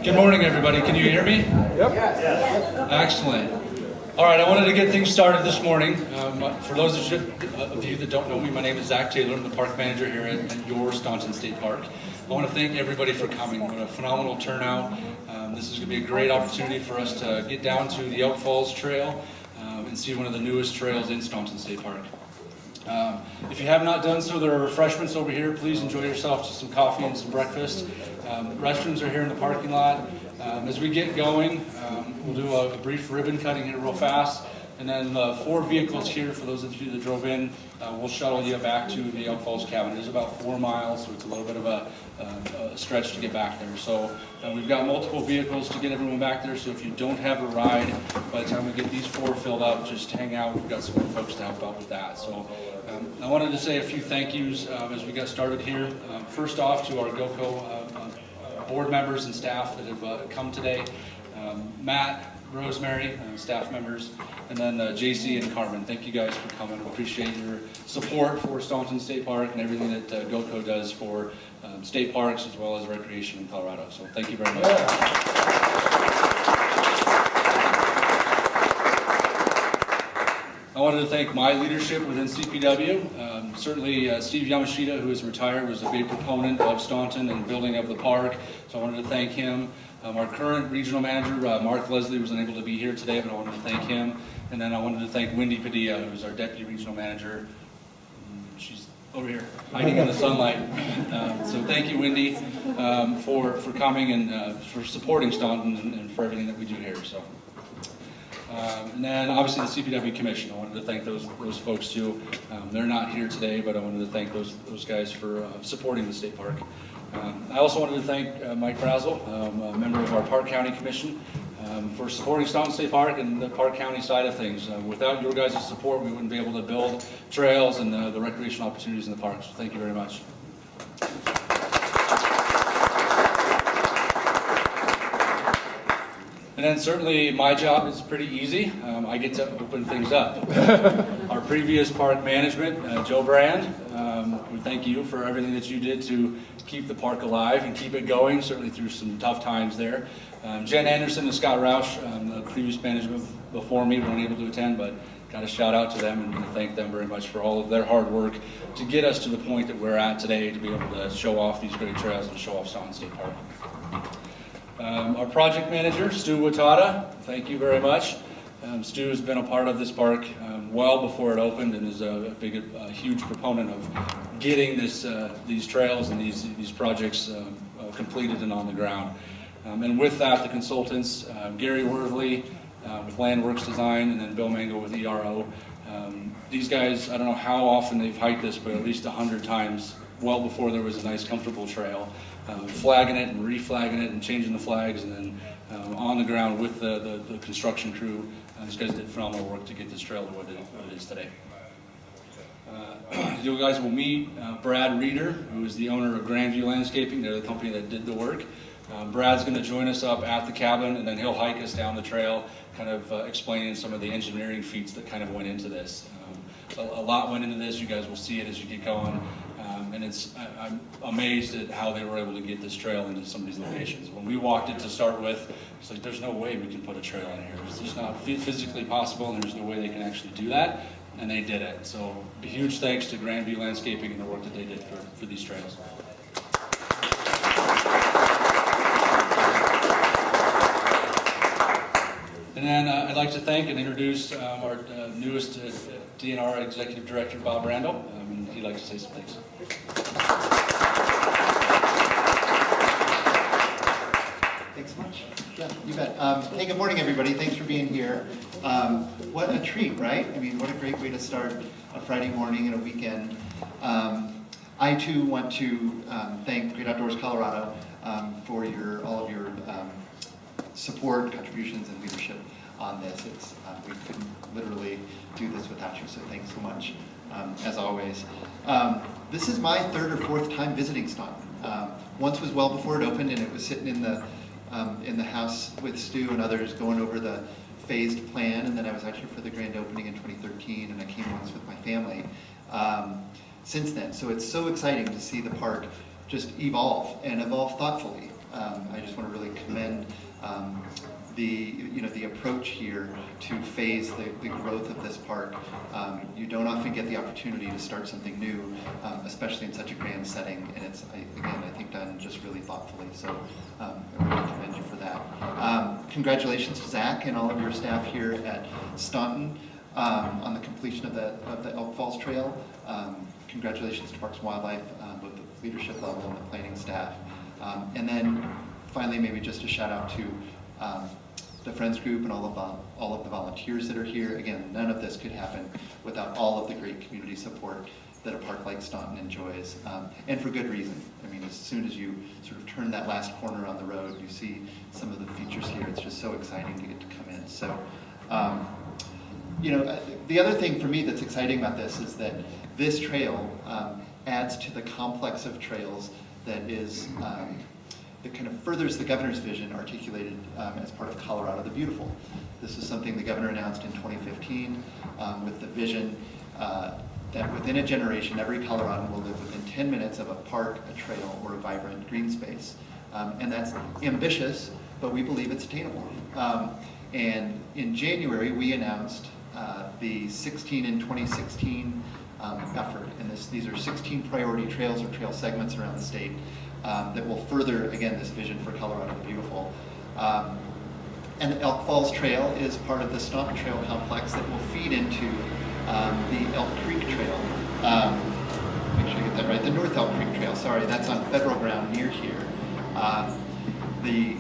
Good morning, everybody. Can you hear me? Yep. Yes. Excellent. All right, I wanted to get things started this morning. For those of you that don't know me, my name is Zach Taylor. I'm the park manager here at your Staunton State Park. I want to thank everybody for coming. What a phenomenal turnout. This is going to be a great opportunity for us to get down to the Elk Falls Trail and see one of the newest trails in Staunton State Park. If you have not done so, there are refreshments over here. Please enjoy yourself to some coffee and some breakfast. Restrooms are here in the parking lot. As we get going, we'll do a brief ribbon cutting here real fast. And then 4 vehicles here, for those of you that drove in, we'll shuttle you back to the Elk Falls cabin. It is about 4 miles, so it's a little bit of a stretch to get back there. So we've got multiple vehicles to get everyone back there, so if you don't have a ride, by the time we get these 4 filled up, just hang out. We've got some more folks to help out with that. So I wanted to say a few thank yous as we got started here. First off, to our GoCo board members and staff that have come today. Matt, Rosemary, staff members, and then JC and Carmen. Thank you guys for coming. We appreciate your support for Staunton State Park and everything that GoCo does for state parks as well as recreation in Colorado. So thank you very much. I wanted to thank my leadership within CPW. Certainly Steve Yamashita, who is retired, was a big proponent of Staunton and building of the park. So I wanted to thank him. Our current regional manager, Mark Leslie, was unable to be here today, but I wanted to thank him. And then I wanted to thank Wendy Padilla, who's our deputy regional manager. She's over here, hiding in the sunlight. So thank you, Wendy, for coming and for supporting Staunton and for everything that we do here. So. And then obviously the CPW Commission, I wanted to thank those folks too. They're not here today, but I wanted to thank those guys for supporting the state park. I also wanted to thank Mike Brazel, a member of our Park County Commission, for supporting Staunton State Park and the Park County side of things. Without your guys' support, we wouldn't be able to build trails and the recreational opportunities in the park. So thank you very much. And then certainly my job is pretty easy. I get to open things up. Our previous park management, Joe Brand, we thank you for everything that you did to keep the park alive and keep it going, certainly through some tough times there. Jen Anderson and Scott Roush, the previous management before me, weren't able to attend, but got a shout out to them and thank them very much for all of their hard work to get us to the point that we're at today, to be able to show off these great trails and show off Staunton State Park. Our project manager, Stu Watada, thank you very much. Stu has been a part of this park well before it opened and is a huge proponent of getting these trails and these projects completed and on the ground. And with that, the consultants, Gary Worthley with Landworks Design, and then Bill Mango with ERO. These guys, I don't know how often they've hiked this, but at least 100 times, well before there was a nice, comfortable trail. Flagging it and reflagging it and changing the flags, and then on the ground with the construction crew. These guys did phenomenal work to get this trail to what it is today. You guys will meet Brad Reeder, who is the owner of Grandview Landscaping. They're the company that did the work. Brad's going to join us up at the cabin, and then he'll hike us down the trail, kind of explaining some of the engineering feats that kind of went into this. So a lot went into this. You guys will see it as you get going. And I'm amazed at how they were able to get this trail into some of these locations. When we walked it to start with, it's like, there's no way we can put a trail in here. It's just not physically possible, and there's no way they can actually do that. And they did it. So a huge thanks to Grandview Landscaping and the work that they did for these trails. And then I'd like to thank and introduce our newest DNR Executive Director, Bob Randall. He'd like to say some things. Thanks so much. Yeah, you bet. Hey, good morning, everybody. Thanks for being here. What a treat, right? I mean, what a great way to start a Friday morning and a weekend. I, too, want to thank Great Outdoors Colorado for all of your support, contributions, and leadership on this. We couldn't literally do this without you, so thanks so much, as always. This is my 3rd or 4th time visiting Staunton. Once was well before it opened, and it was sitting in the house with Stu and others going over the phased plan, and then I was actually for the grand opening in 2013, and I came once with my family since then. So it's so exciting to see the park just evolve and evolve thoughtfully. I just want to really commend the approach here to phase the growth of this park. You don't often get the opportunity to start something new, especially in such a grand setting, and it's, again, I think done just really thoughtfully, so I really commend you for that. Congratulations to Zach and all of your staff here at Staunton on the completion of the Elk Falls Trail. Congratulations to Parks and Wildlife, both the leadership level and the planning staff. And then finally, maybe just a shout out to the Friends Group and all of the volunteers that are here. Again, none of this could happen without all of the great community support that a park like Staunton enjoys, and for good reason. I mean, as soon as you sort of turn that last corner on the road, you see some of the features here. It's just so exciting to get to come in. So, the other thing for me that's exciting about this is that this trail adds to the complex of trails that is that kind of furthers the governor's vision articulated as part of Colorado the Beautiful. This is something the governor announced in 2015 with the vision that within a generation, every Coloradan will live within 10 minutes of a park, a trail, or a vibrant green space. And that's ambitious, but we believe it's attainable. And in January, we announced the 16 and 2016 effort. And these are 16 priority trails or trail segments around the state that will further, again, this vision for Colorado the Beautiful. And the Elk Falls Trail is part of the Staunton Trail complex that will feed into the Elk Creek Trail. Make sure I get that right. The North Elk Creek Trail, sorry, that's on federal ground near here. The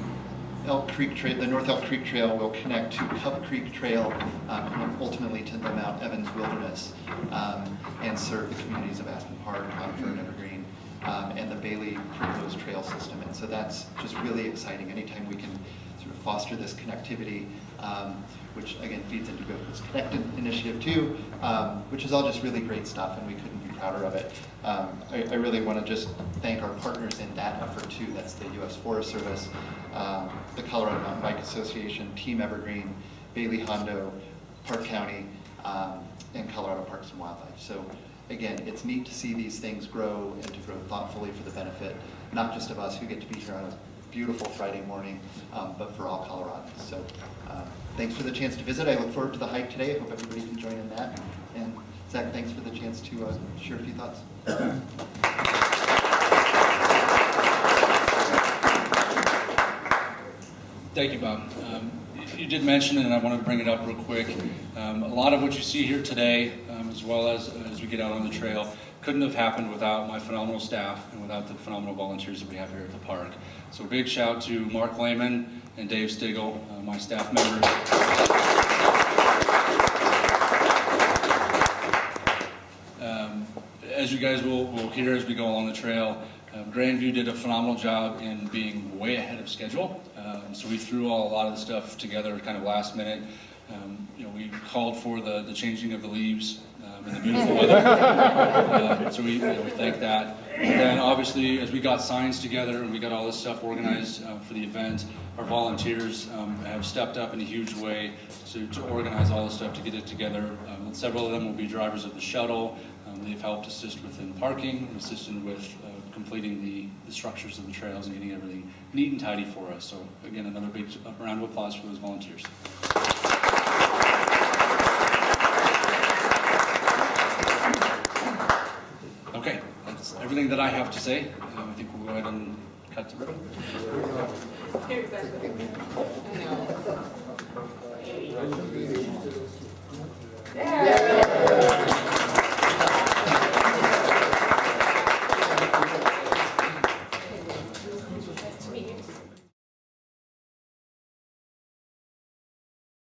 North Elk Creek Trail will connect to Cub Creek Trail and ultimately to the Mount Evans Wilderness and serve the communities of Aspen Park, Conifer, and Evergreen, and the Bailey proposed trail system. And so that's just really exciting. Anytime we can sort of foster this connectivity, which again feeds into Governor's Connect initiative too, which is all just really great stuff, and we couldn't be prouder of it. I really want to just thank our partners in that effort too. That's the U.S. Forest Service, the Colorado Mountain Bike Association, Team Evergreen, Bailey Hondo, Park County, and Colorado Parks and Wildlife. So again, it's neat to see these things grow and to grow thoughtfully for the benefit, not just of us who get to be here on a beautiful Friday morning, but for all Coloradans. So thanks for the chance to visit. I look forward to the hike today. I hope everybody can join in that. And Zach, thanks for the chance to share a few thoughts. Thank you, Bob. You did mention, and I want to bring it up real quick, a lot of what you see here today, as well as we get out on the trail, couldn't have happened without my phenomenal staff and without the phenomenal volunteers that we have here at the park. So a big shout to Mark Lehman and Dave Stigl, my staff members. As you guys will hear as we go along the trail, Grandview did a phenomenal job in being way ahead of schedule. So we threw a lot of the stuff together kind of last minute. We called for the changing of the leaves in the beautiful weather. So we thank that. And then obviously as we got signs together and we got all this stuff organized for the event, our volunteers have stepped up in a huge way to organize all the stuff to get it together. Several of them will be drivers of the shuttle. They've helped assist within parking and assisted with completing the structures of the trails and getting everything neat and tidy for us. So again, another big round of applause for those volunteers. Okay, that's everything that I have to say. I think we'll go ahead and cut the ribbon. Exactly.